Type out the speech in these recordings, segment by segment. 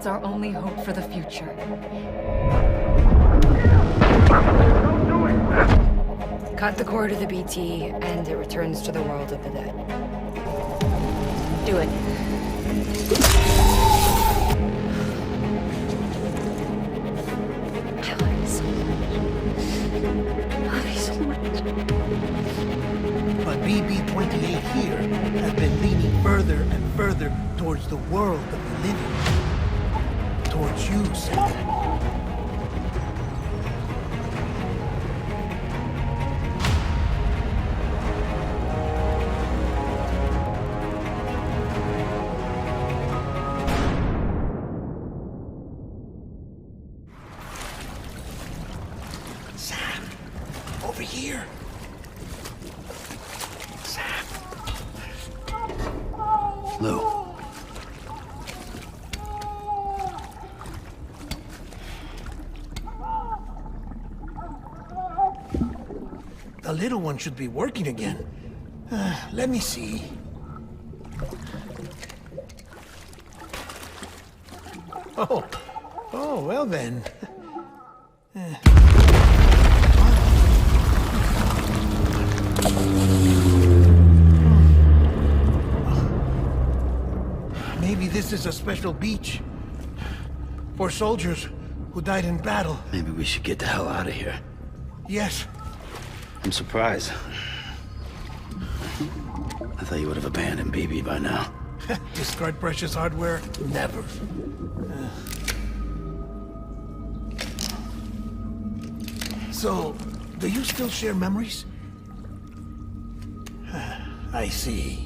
It's our only hope for the future. Don't do it! Cut the cord to the BT, and it returns to the world of the dead. Do it. I love you so much. I love you so much. But BB-28 here has been leaning further and further towards the world that we live in. Towards you, Sam. Sam, over here. Sam. Lou. The little one should be working again. Let me see. Oh, well then. Maybe this is a special beach for soldiers who died in battle. Maybe we should get the hell out of here. Yes. I'm surprised. I thought you would have abandoned BB by now. Discard precious hardware? Never. So, do you still share memories? I see.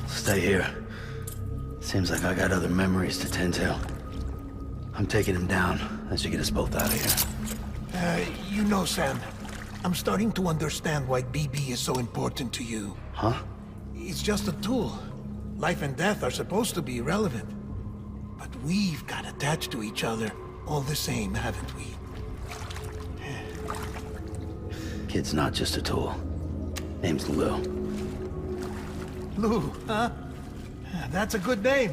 Stay here. Seems like I got other memories to tend to. I'm taking him down. That should get us both out of here. You know, Sam, I'm starting to understand why BB is so important to you. Huh? It's just a tool. Life and death are supposed to be irrelevant. But we've got attached to each other all the same, haven't we? Kid's not just a tool. Name's Lou. Lou, huh? That's a good name.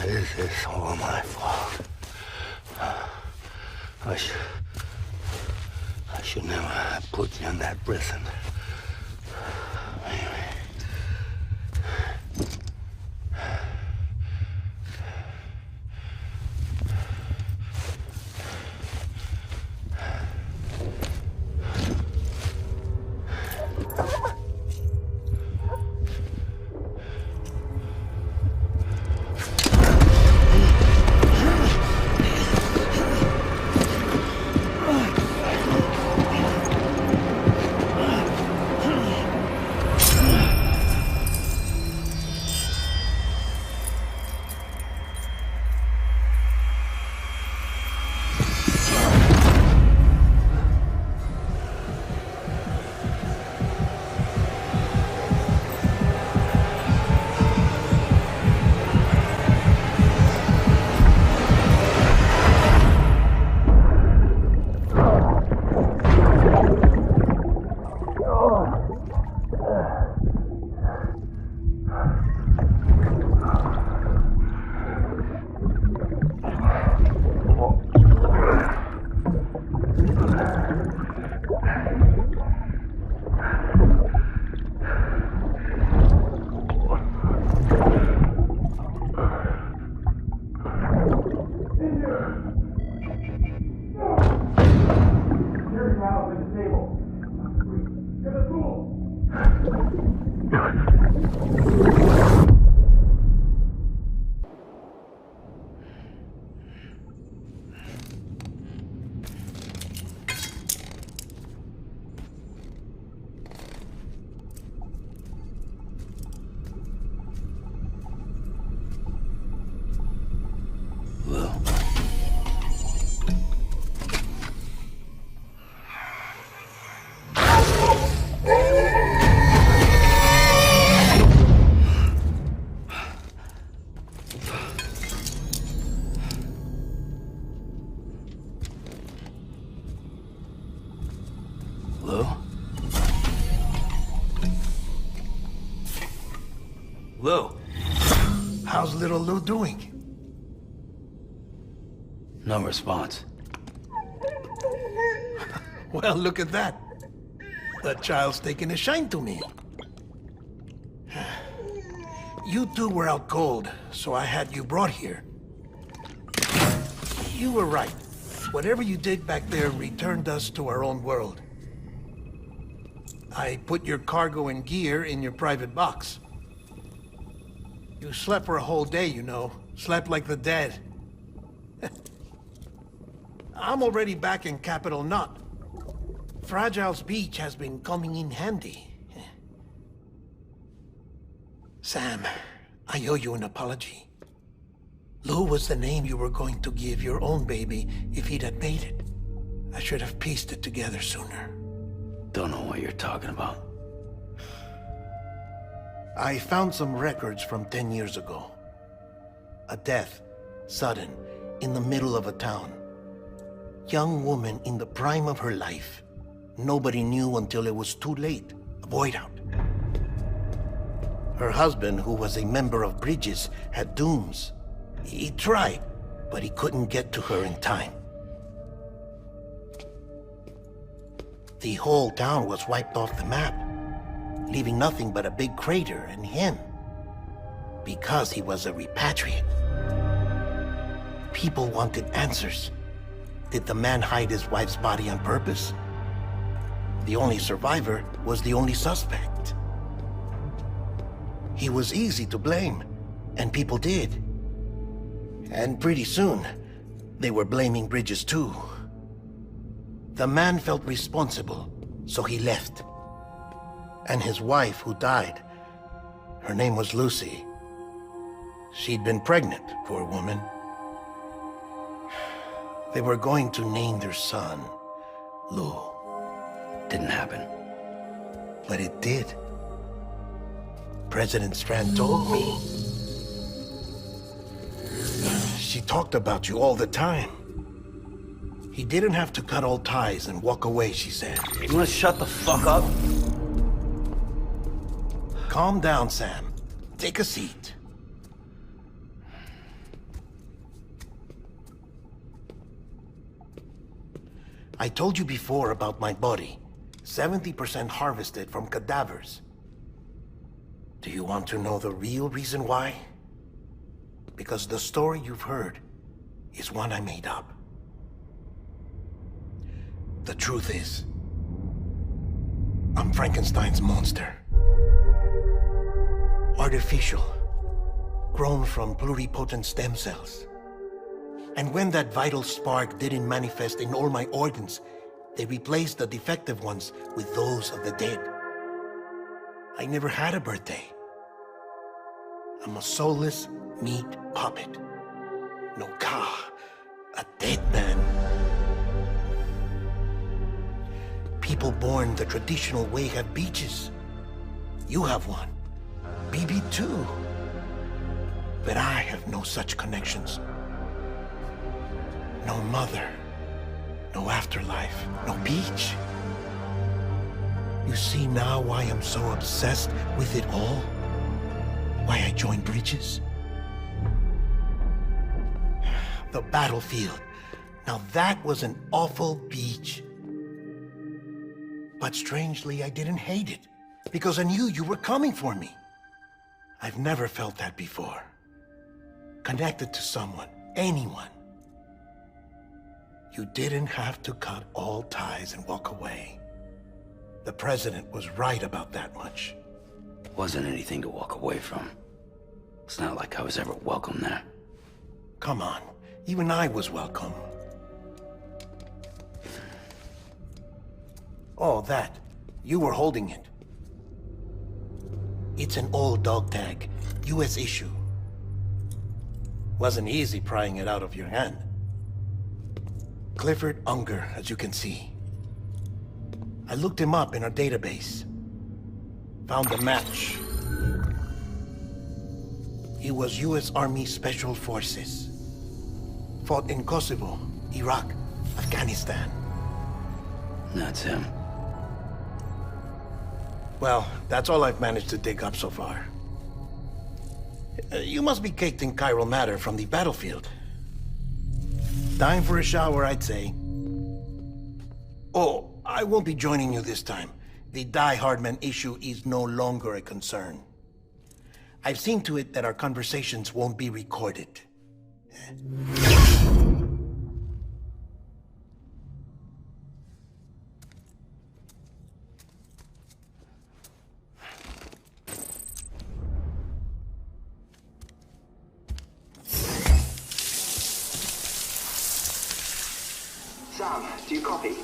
This is all my fault. I should never have put you in that prison. Lou? Lou? How's little Lou doing? No response. Well, look at that. The child's taking a shine to me. You two were out cold, so I had you brought here. You were right. Whatever you did back there returned us to our own world. I put your cargo and gear in your private box. You slept for a whole day, you know. Slept like the dead. I'm already back in Capital Knot. Fragile's beach has been coming in handy. Sam, I owe you an apology. Lou was the name you were going to give your own baby if he'd had made it. I should have pieced it together sooner. Don't know what you're talking about. I found some records from 10 years ago. A death, sudden, in the middle of a town. Young woman in the prime of her life. Nobody knew until it was too late. A void out. Her husband, who was a member of Bridges, had dooms. He tried, but he couldn't get to her in time. The whole town was wiped off the map, leaving nothing but a big crater and him. Because he was a repatriate. People wanted answers. Did the man hide his wife's body on purpose? The only survivor was the only suspect. He was easy to blame, and people did. And pretty soon, they were blaming Bridges too. The man felt responsible, so he left. And his wife, who died, her name was Lucy. She'd been pregnant, poor woman. They were going to name their son Lou. Didn't happen. But it did. President Strand told me. She talked about you all the time. He didn't have to cut all ties and walk away, she said. You wanna shut the fuck up? Calm down, Sam. Take a seat. I told you before about my body. 70% harvested from cadavers. Do you want to know the real reason why? Because the story you've heard is one I made up. The truth is, I'm Frankenstein's monster. Artificial, grown from pluripotent stem cells. And when that vital spark didn't manifest in all my organs, they replaced the defective ones with those of the dead. I never had a birthday. I'm a soulless meat puppet. No car, a dead man. People born the traditional way have beaches. You have one. BB too. But I have no such connections. No mother. No afterlife. No beach. You see now why I'm so obsessed with it all? Why I joined Bridges? The battlefield. Now that was an awful beach. But strangely, I didn't hate it. Because I knew you were coming for me. I've never felt that before. Connected to someone, anyone. You didn't have to cut all ties and walk away. The president was right about that much. Wasn't anything to walk away from. It's not like I was ever welcome there. Come on, even I was welcome. Oh, that. You were holding it. It's an old dog tag, US issue. Wasn't easy prying it out of your hand. Clifford Unger, as you can see. I looked him up in our database. Found a match. He was US Army Special Forces. Fought in Kosovo, Iraq, Afghanistan. That's him. Well, that's all I've managed to dig up so far. You must be caked in chiral matter from the battlefield. Time for a shower, I'd say. Oh, I won't be joining you this time. The Die Hardman issue is no longer a concern. I've seen to it that our conversations won't be recorded. Sam, do you copy?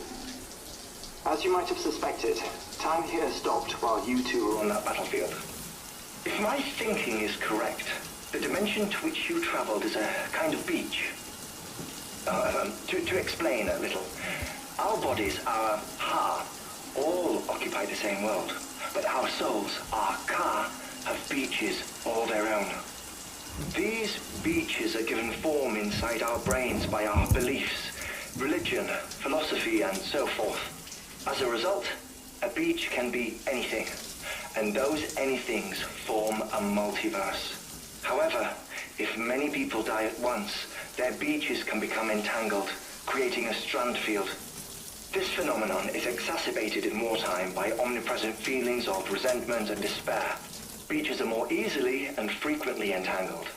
As you might have suspected, time here stopped while you two were on that battlefield. If my thinking is correct, the dimension to which you traveled is a kind of beach. To explain a little, our bodies, our ha, all occupy the same world, but our souls, our ka, have beaches all their own. These beaches are given form inside our brains by our beliefs, religion, philosophy, and so forth. As a result, a beach can be anything, and those anythings form a multiverse. However, if many people die at once, their beaches can become entangled, creating a strand field. This phenomenon is exacerbated in wartime by omnipresent feelings of resentment and despair. Beaches are more easily and frequently entangled.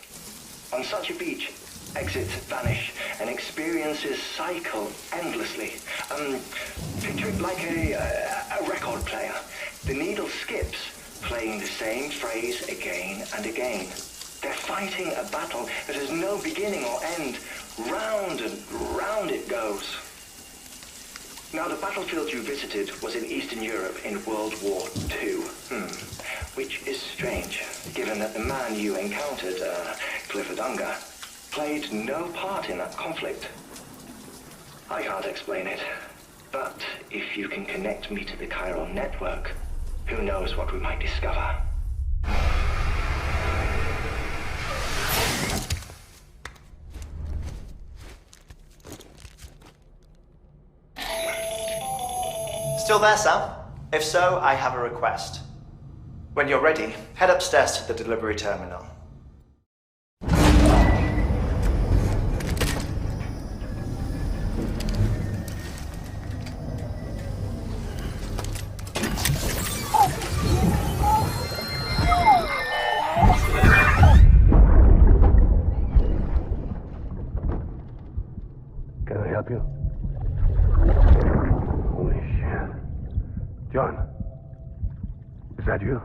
On such a beach, exits vanish and experiences cycle endlessly. Picture it like a record player. The needle skips, playing the same phrase again and again. They're fighting a battle that has no beginning or end. Round and round it goes. Now, the battlefield you visited was in Eastern Europe in World War II. Which is strange, given that the man you encountered, Clifford Unger, played no part in that conflict. I can't explain it, but if you can connect me to the chiral network, who knows what we might discover. Still there, Sam? If so, I have a request. When you're ready, head upstairs to the delivery terminal. Can I help you? Holy shit. John, is that you?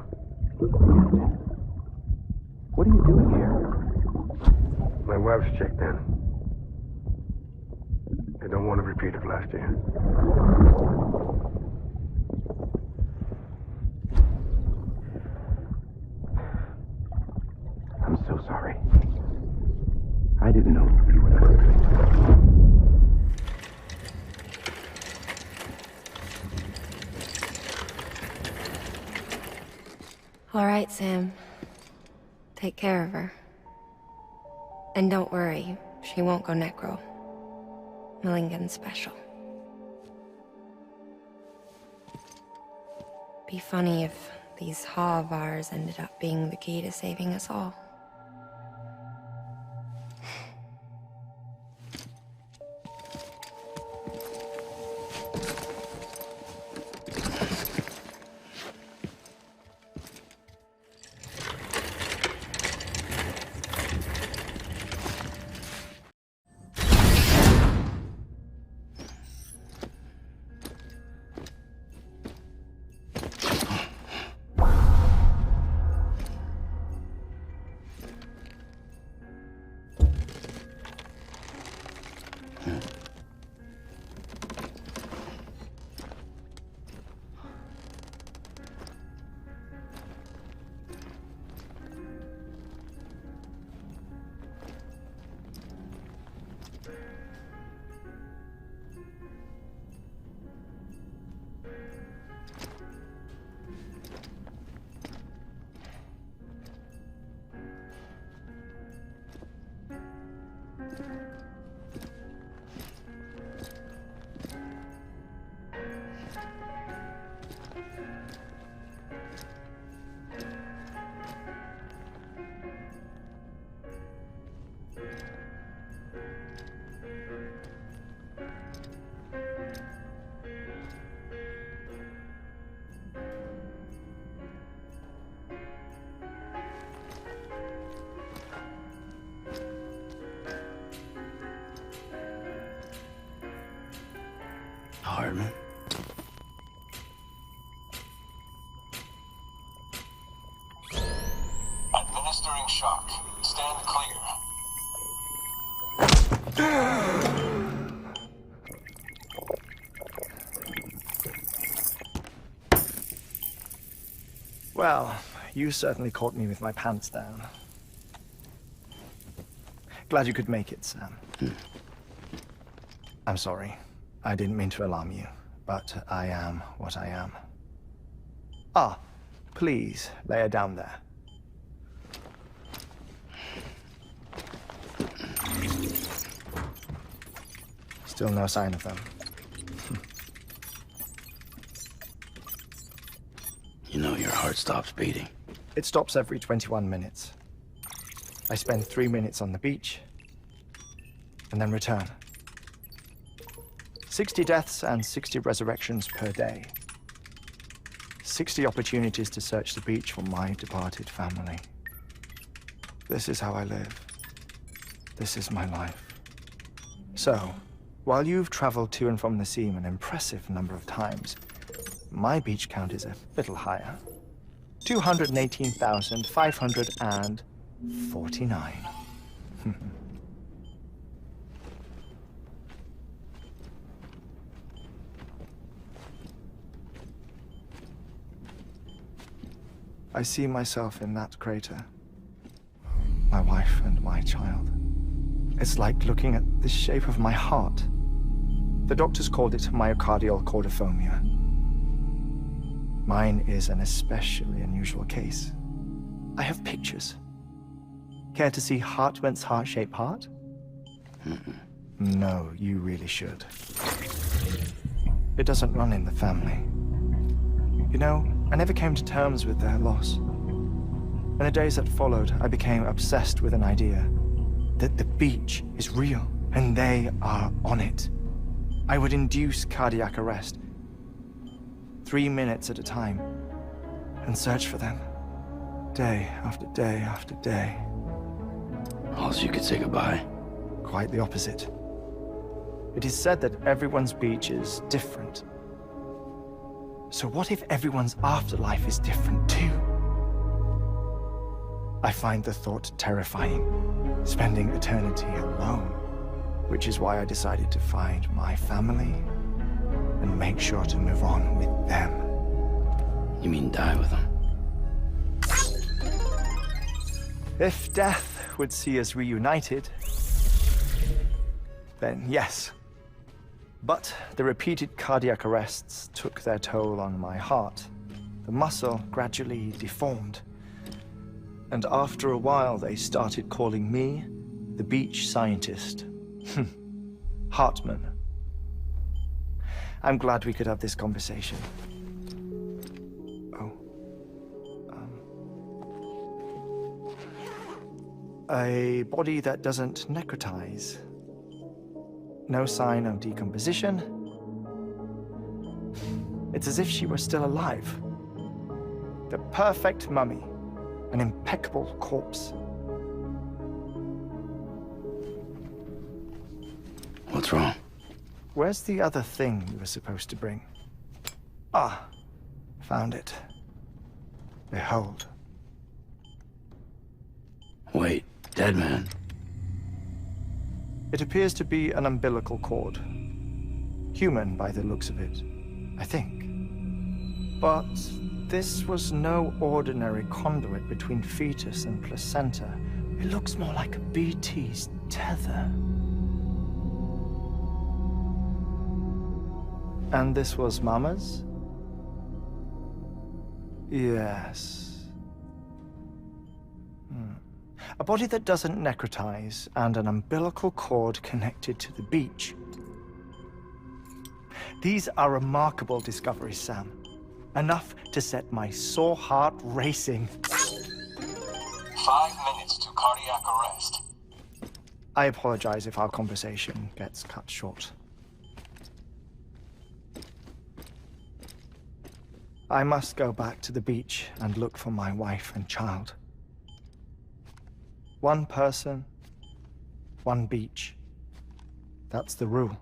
What are you doing here? My wife's checked in. I don't want to repeat of last year. I'm so sorry. I didn't know you were that. All right, Sam. Take care of her. And don't worry, she won't go necro. Millingan's special. Be funny if these Ha of ours ended up being the key to saving us all. Well, you certainly caught me with my pants down. Glad you could make it, Sam. I'm sorry. I didn't mean to alarm you, but I am what I am. Ah, please lay her down there. Still no sign of them. You know your heart stops beating. It stops every 21 minutes. I spend 3 minutes on the beach, and then return. 60 deaths and 60 resurrections per day. 60 opportunities to search the beach for my departed family. This is how I live. This is my life. So, while you've traveled to and from the sea an impressive number of times, my beach count is a little higher. 218,549. I see myself in that crater. My wife and my child. It's like looking at the shape of my heart. The doctors called it myocardial cordiformia. Mine is an especially unusual case. I have pictures. Care to see Hartmann's heart-shaped heart? No, you really should. It doesn't run in the family. You know, I never came to terms with their loss. In the days that followed, I became obsessed with an idea that the beach is real and they are on it. I would induce cardiac arrest, 3 minutes at a time, and search for them, day after day after day. Also, you could say goodbye. Quite the opposite. It is said that everyone's beach is different. So what if everyone's afterlife is different too? I find the thought terrifying, spending eternity alone, which is why I decided to find my family and make sure to move on with them. You mean die with them? If death would see us reunited, then yes. But the repeated cardiac arrests took their toll on my heart. The muscle gradually deformed. And after a while, they started calling me the beach scientist. Hartmann. I'm glad we could have this conversation. Oh. A body that doesn't necrotize. No sign of decomposition. It's as if she were still alive. The perfect mummy. An impeccable corpse. What's wrong? Where's the other thing you were supposed to bring? Ah, found it. Behold. Wait, dead man? It appears to be an umbilical cord. Human by the looks of it, I think. But this was no ordinary conduit between fetus and placenta. It looks more like a BT's tether. And this was Mama's? Yes. A body that doesn't necrotize and an umbilical cord connected to the beach. These are remarkable discoveries, Sam. Enough to set my sore heart racing. 5 minutes to cardiac arrest. I apologize if our conversation gets cut short. I must go back to the beach and look for my wife and child. One person, one beach. That's the rule.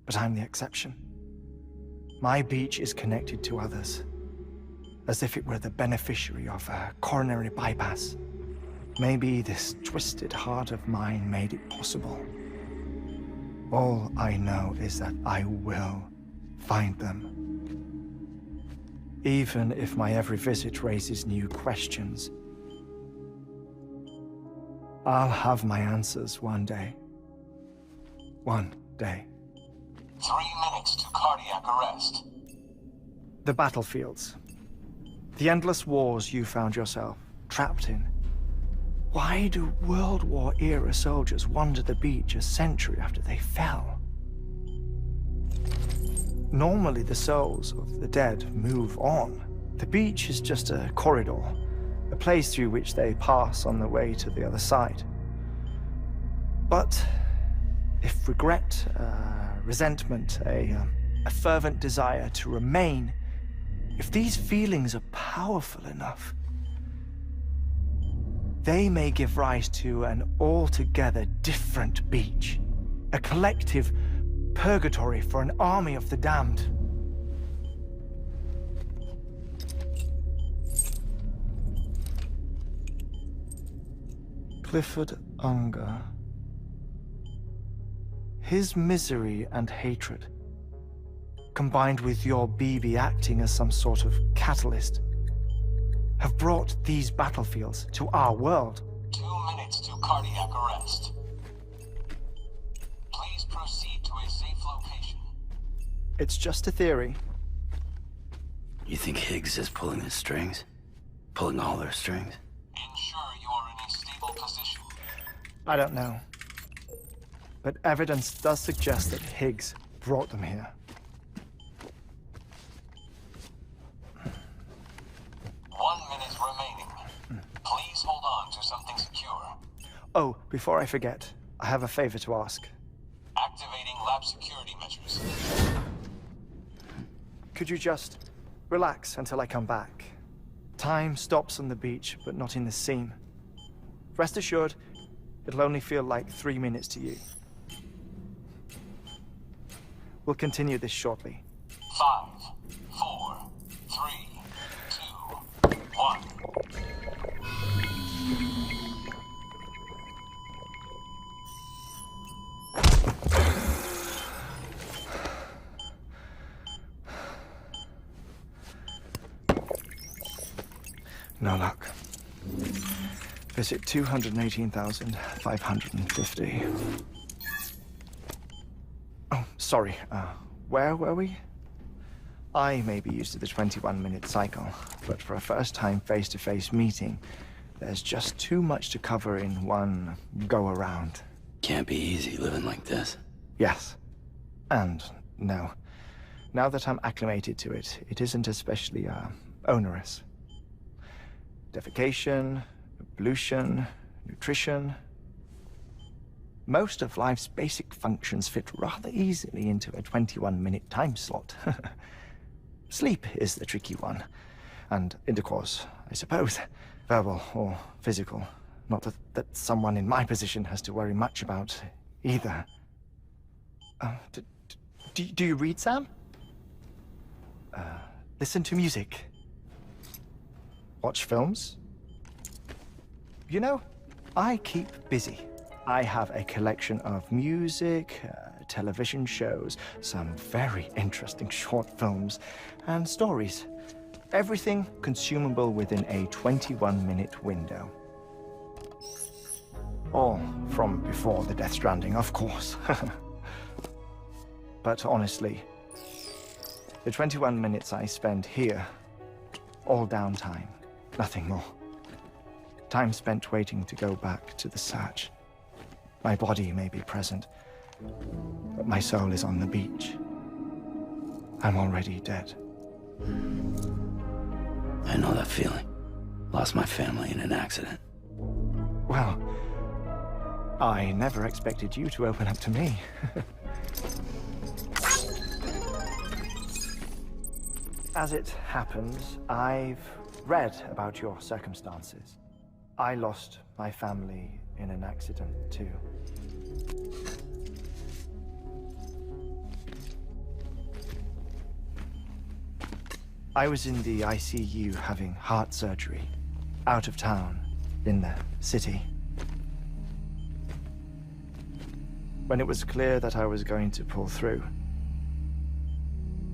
But I'm the exception. My beach is connected to others, as if it were the beneficiary of a coronary bypass. Maybe this twisted heart of mine made it possible. All I know is that I will find them. even if my every visit raises new questions. I'll have my answers one day. One day. 3 minutes to cardiac arrest. The battlefields. The endless wars you found yourself trapped in. Why do World War-era soldiers wander the beach a century after they fell? Normally, the souls of the dead move on. The beach is just a corridor, a place through which they pass on the way to the other side. But if regret, resentment, a fervent desire to remain, if these feelings are powerful enough, they may give rise to an altogether different beach, a collective purgatory for an army of the damned. Clifford Unger. His misery and hatred, combined with your BB acting as some sort of catalyst, have brought these battlefields to our world. 2 minutes to cardiac arrest. Please proceed to a safe location. It's just a theory. You think Higgs is pulling the strings? Pulling all their strings? Ensure you are in a stable position. I don't know. But evidence does suggest that Higgs brought them here. 1 minute remaining. Please hold on to something secure. Oh, before I forget, I have a favor to ask. Activating lab security measures. Could you just relax until I come back? Time stops on the beach, but not in the seam. Rest assured, it'll only feel like 3 minutes to you. We'll continue this shortly. 5, 4, 3, 2, 1. No luck. Visit 218,550. Oh, sorry. Where were we? I may be used to the 21-minute cycle, but for a first-time face-to-face meeting, there's just too much to cover in one go-around. Can't be easy living like this. Yes. And no. Now that I'm acclimated to it, it isn't especially, onerous. Defecation, pollution, nutrition. Most of life's basic functions fit rather easily into a 21-minute time slot. Sleep is the tricky one. And intercourse, I suppose. Verbal or physical. Not that someone in my position has to worry much about either. Do you read, Sam? Listen to music. Watch films. You know, I keep busy. I have a collection of music, television shows, some very interesting short films, and stories. Everything consumable within a 21-minute window. All from before the Death Stranding, of course. But honestly, the 21 minutes I spend here, all downtime, nothing more. Time spent waiting to go back to the search. My body may be present, but my soul is on the beach. I'm already dead. I know that feeling. Lost my family in an accident. Well, I never expected you to open up to me. As it happens, I've read about your circumstances. I lost my family in an accident, too. I was in the ICU having heart surgery, out of town, in the city. When it was clear that I was going to pull through,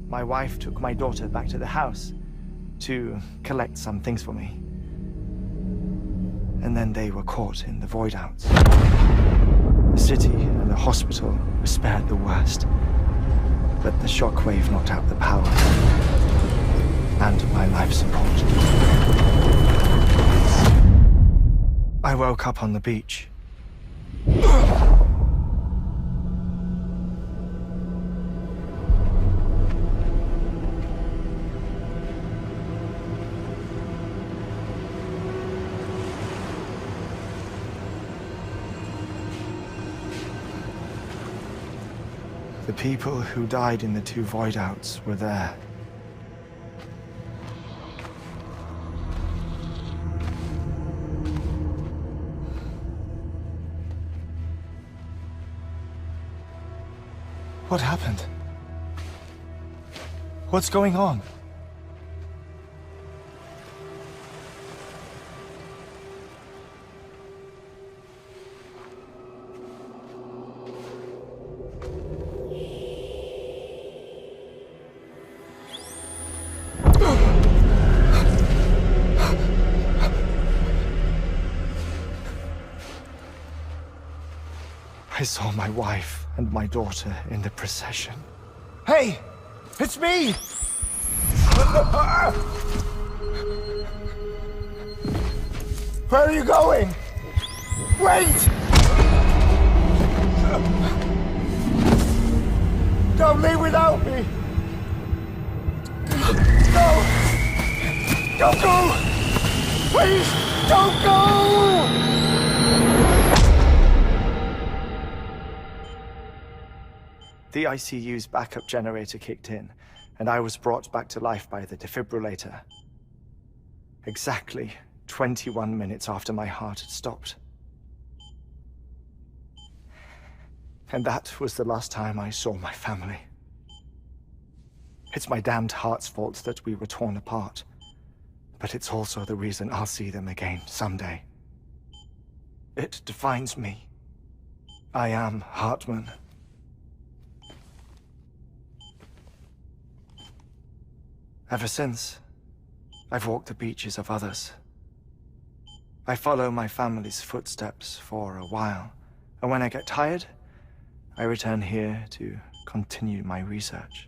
my wife took my daughter back to the house, to collect some things for me. And then they were caught in the void-outs. The city and the hospital were spared the worst, but the shockwave knocked out the power and my life support. I woke up on the beach. The people who died in the two void-outs were there. What happened? What's going on? I saw my wife and my daughter in the procession. Hey! It's me! Where are you going? Wait! Don't leave without me! No! Don't go! Please, don't go! The ICU's backup generator kicked in, and I was brought back to life by the defibrillator. Exactly 21 minutes after my heart had stopped. And that was the last time I saw my family. It's my damned heart's fault that we were torn apart, but it's also the reason I'll see them again someday. It defines me. I am Hartman. Ever since, I've walked the beaches of others. I follow my family's footsteps for a while, and when I get tired, I return here to continue my research.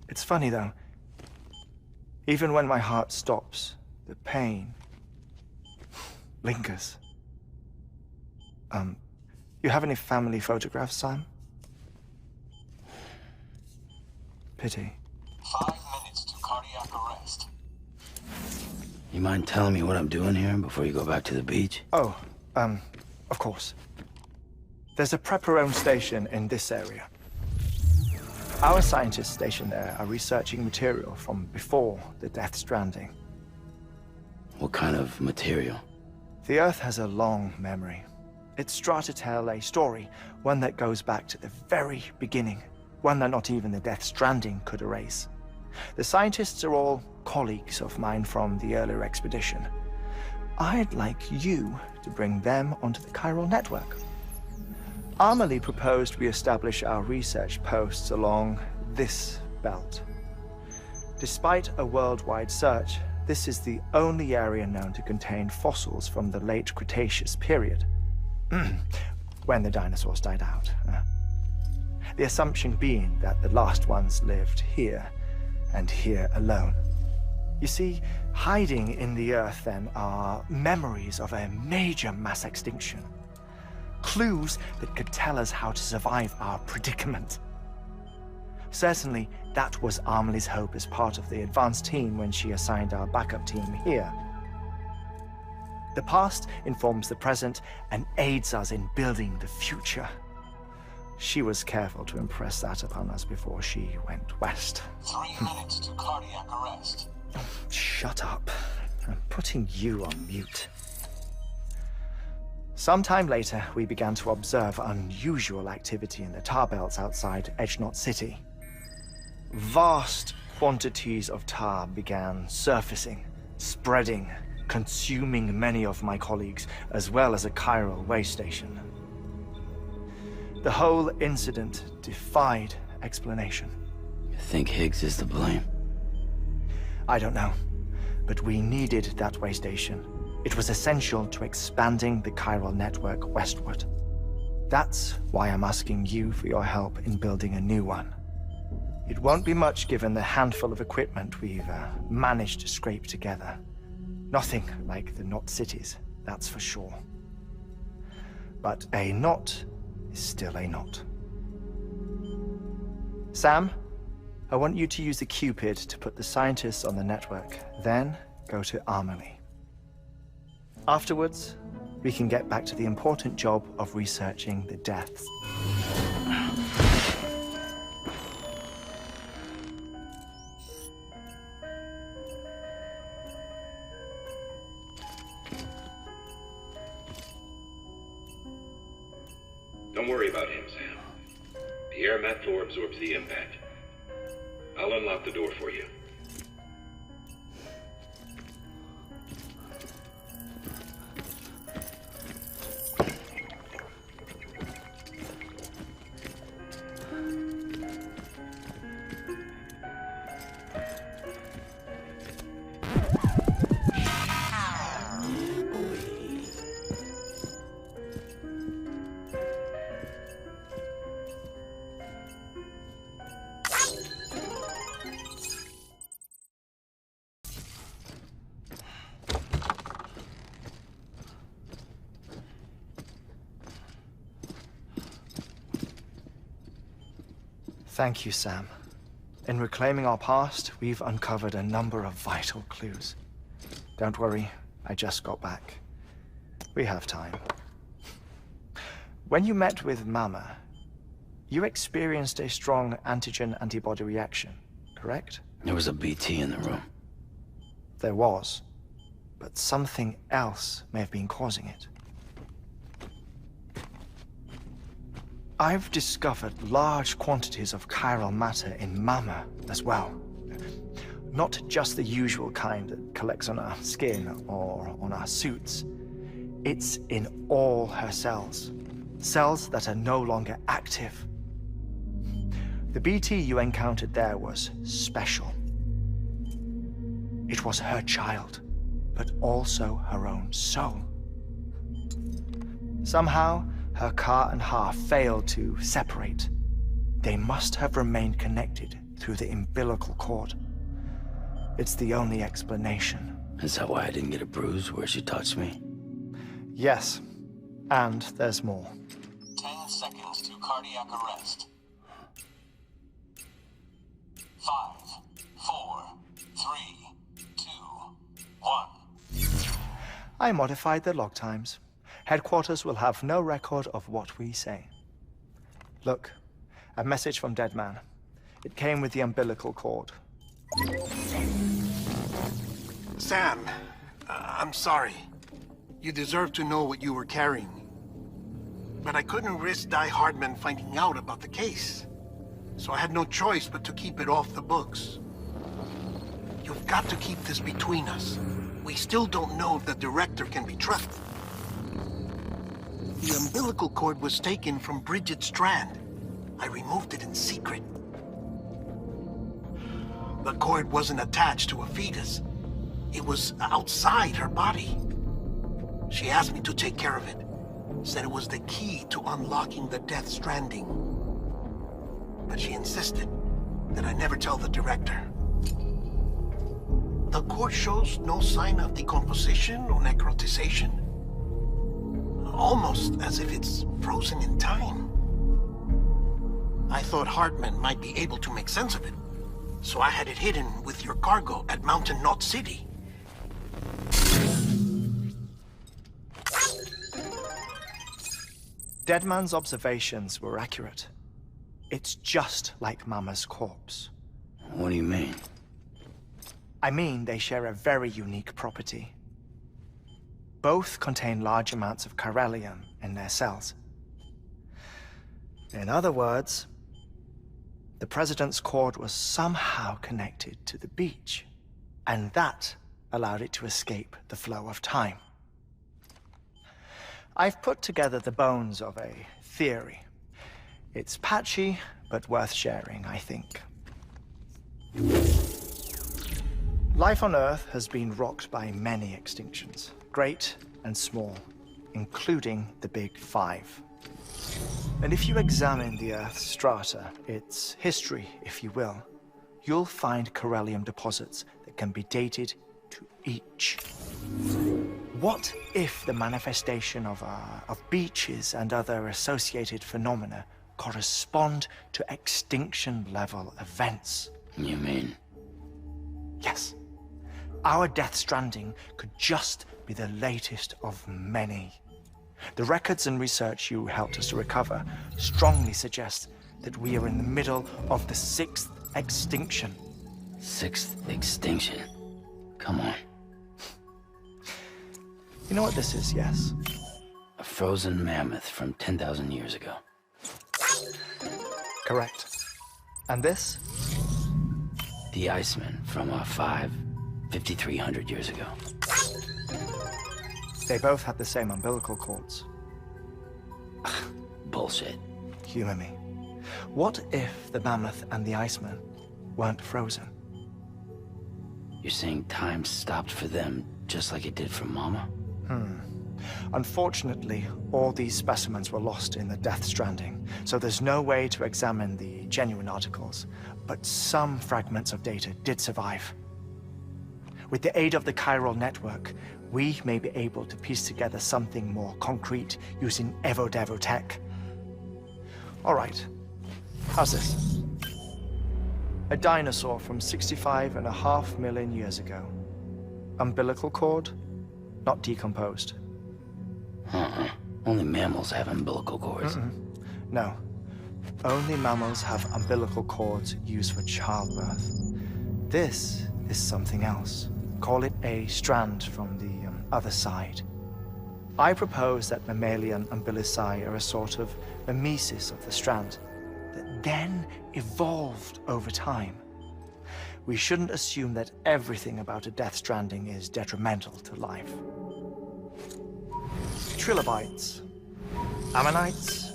It's funny though, even when my heart stops, the pain lingers. You have any family photographs, Sam? Pity. 5 minutes to cardiac arrest. You mind telling me what I'm doing here before you go back to the beach? Oh, of course. There's a prepper-owned station in this area. Our scientists stationed there are researching material from before the Death Stranding. What kind of material? The Earth has a long memory. It's trying to tell a story, one that goes back to the very beginning. One that not even the Death Stranding could erase. The scientists are all colleagues of mine from the earlier expedition. I'd like you to bring them onto the chiral network. Amelie proposed we establish our research posts along this belt. Despite a worldwide search, this is the only area known to contain fossils from the late Cretaceous period. When the dinosaurs died out. The assumption being that the last ones lived here, and here alone. You see, hiding in the Earth then are memories of a major mass extinction. Clues that could tell us how to survive our predicament. Certainly, that was Amelie's hope as part of the advanced team when she assigned our backup team here. The past informs the present and aids us in building the future. She was careful to impress that upon us before she went west. 3 minutes to cardiac arrest. Shut up. I'm putting you on mute. Sometime later, we began to observe unusual activity in the tar belts outside Edgenot City. Vast quantities of tar began surfacing, spreading, consuming many of my colleagues, as well as a chiral way station. The whole incident defied explanation. You think Higgs is to blame? I don't know. But we needed that way station. It was essential to expanding the chiral network westward. That's why I'm asking you for your help in building a new one. It won't be much given the handful of equipment we've managed to scrape together. Nothing like the Knot cities, that's for sure. But a knot is still a knot. Sam, I want you to use the Cupid to put the scientists on the network, then go to Armory. Afterwards, we can get back to the important job of researching the deaths. Don't worry about him, Sam. The air mat floor absorbs the impact. I'll unlock the door for you. Thank you, Sam. In reclaiming our past, we've uncovered a number of vital clues. Don't worry, I just got back. We have time. When you met with Mama, you experienced a strong antigen-antibody reaction, correct? There was a BT in the room. There was, but something else may have been causing it. I've discovered large quantities of chiral matter in Mama as well. Not just the usual kind that collects on our skin or on our suits. It's in all her cells. Cells that are no longer active. The BT you encountered there was special. It was her child, but also her own soul. Somehow, her Ka and Ha failed to separate. They must have remained connected through the umbilical cord. It's the only explanation. Is that why I didn't get a bruise where she touched me? Yes, and there's more. 10 seconds to cardiac arrest. 5, 4, 3, 2, 1. I modified the log times. Headquarters will have no record of what we say. Look, a message from Deadman. It came with the umbilical cord. Sam, I'm sorry. You deserve to know what you were carrying. But I couldn't risk Die Hardman finding out about the case. So I had no choice but to keep it off the books. You've got to keep this between us. We still don't know if the director can be trusted. The umbilical cord was taken from Bridget Strand. I removed it in secret. The cord wasn't attached to a fetus. It was outside her body. She asked me to take care of it. Said it was the key to unlocking the Death Stranding. But she insisted that I never tell the director. The cord shows no sign of decomposition or necrotization. Almost as if it's frozen in time. I thought Hartman might be able to make sense of it, so I had it hidden with your cargo at Mountain Knot City. Deadman's observations were accurate. It's just like Mama's corpse. What do you mean? I mean, they share a very unique property. Both contain large amounts of chiralium in their cells. In other words, the President's cord was somehow connected to the beach, and that allowed it to escape the flow of time. I've put together the bones of a theory. It's patchy, but worth sharing, I think. Life on Earth has been rocked by many extinctions, great and small, including the Big Five. And if you examine the Earth's strata, its history, if you will, you'll find corallium deposits that can be dated to each. What if the manifestation of beaches and other associated phenomena correspond to extinction-level events? You mean? Yes. Our Death Stranding could just be the latest of many. The records and research you helped us to recover strongly suggest that we are in the middle of the 6th extinction. 6th extinction? Come on. You know what this is, yes? A frozen mammoth from 10,000 years ago. Correct. And this? The Iceman from 5,300 years ago. They both had the same umbilical cords. Bullshit. Humor me. What if the mammoth and the Iceman weren't frozen? You're saying time stopped for them just like it did for Mama? Unfortunately, all these specimens were lost in the Death Stranding, so there's no way to examine the genuine articles, but some fragments of data did survive. With the aid of the chiral network, we may be able to piece together something more concrete using Evo-Devo tech. All right, how's this? A dinosaur from 65.5 million years ago. Umbilical cord, not decomposed. Only mammals have umbilical cords. No. Only mammals have umbilical cords used for childbirth. This is something else. Call it a strand from the other side. I propose that mammalian umbilici are a sort of mimesis of the strand that then evolved over time. We shouldn't assume that everything about a Death Stranding is detrimental to life. Trilobites, ammonites,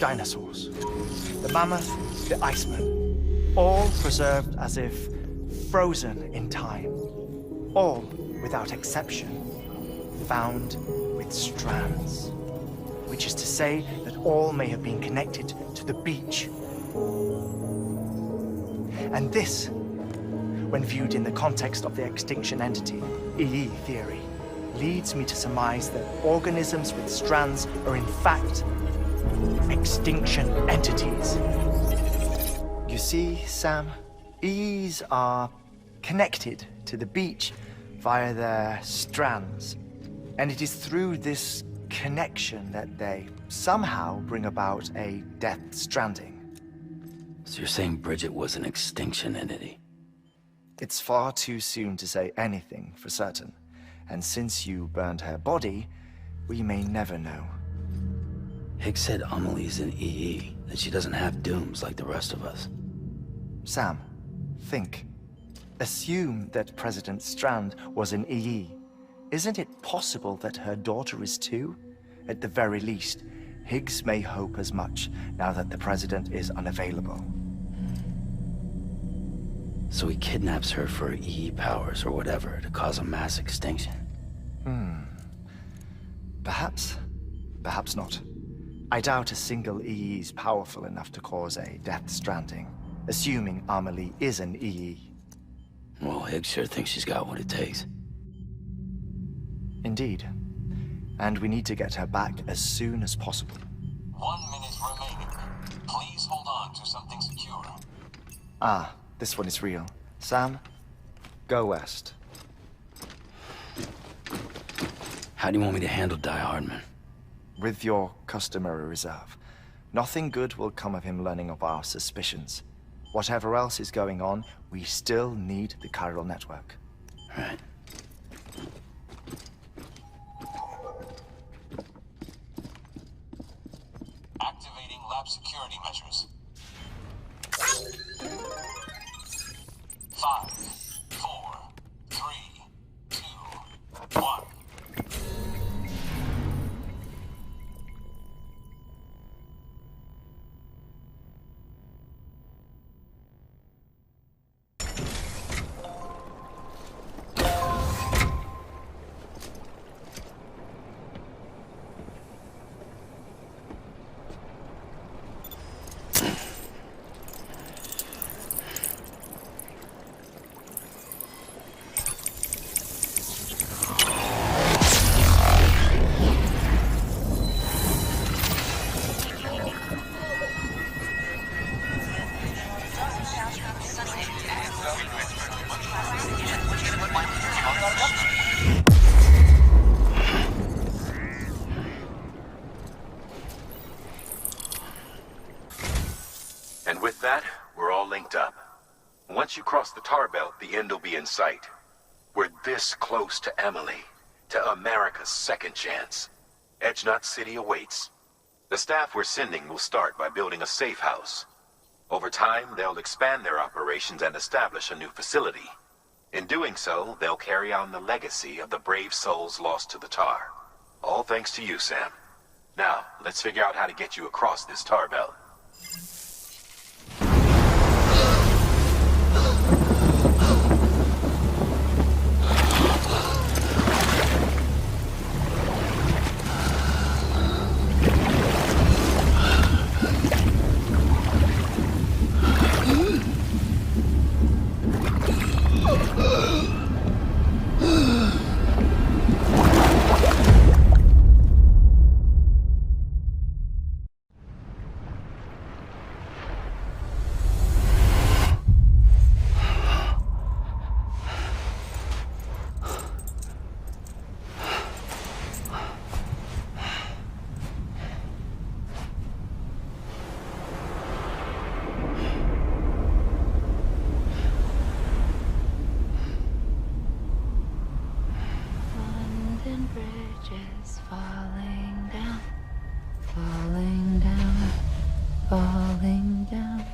dinosaurs, the mammoth, the Iceman, all preserved as if frozen in time, all, without exception, found with strands, which is to say that all may have been connected to the beach. And this, when viewed in the context of the extinction entity, EE theory, leads me to surmise that organisms with strands are in fact extinction entities. You see, Sam, EEs are connected to the beach via their strands. And it is through this connection that they somehow bring about a Death Stranding. So you're saying Bridget was an extinction entity? It's far too soon to say anything for certain. And since you burned her body, we may never know. Higgs said Amelie's an EE, that she doesn't have dooms like the rest of us. Sam, think. Assume that President Strand was an EE. Isn't it possible that her daughter is too? At the very least, Higgs may hope as much now that the President is unavailable. So he kidnaps her for EE powers or whatever to cause a mass extinction. Perhaps. Perhaps not. I doubt a single EE is powerful enough to cause a Death Stranding, assuming Amelie is an EE. Well, Higgs sure thinks she's got what it takes. Indeed. And we need to get her back as soon as possible. 1 minute remaining. Please hold on to something secure. Ah, this one is real. Sam, go west. How do you want me to handle Die Hardman? With your customary reserve. Nothing good will come of him learning of our suspicions. Whatever else is going on, we still need the chiral network. Right. Activating lab security measures. 5, 4, 3, 2, 1. And with that, we're all linked up. Once you cross the tar belt, the end will be in sight. We're this close to Emily, to America's second chance. Edgenut City awaits. The staff we're sending will start by building a safe house. Over time, they'll expand their operations and establish a new facility. In doing so, they'll carry on the legacy of the brave souls lost to the tar. All thanks to you, Sam. Now, let's figure out how to get you across this tar belt. London Bridge is falling down, falling down, falling down.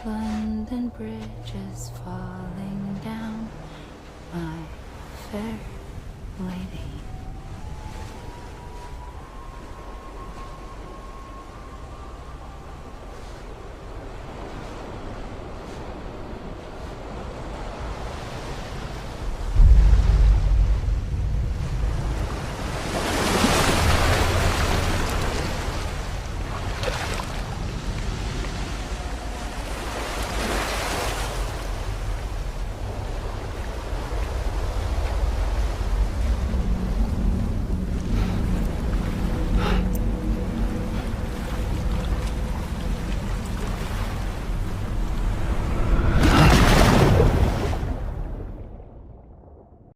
London Bridge is falling down, my fair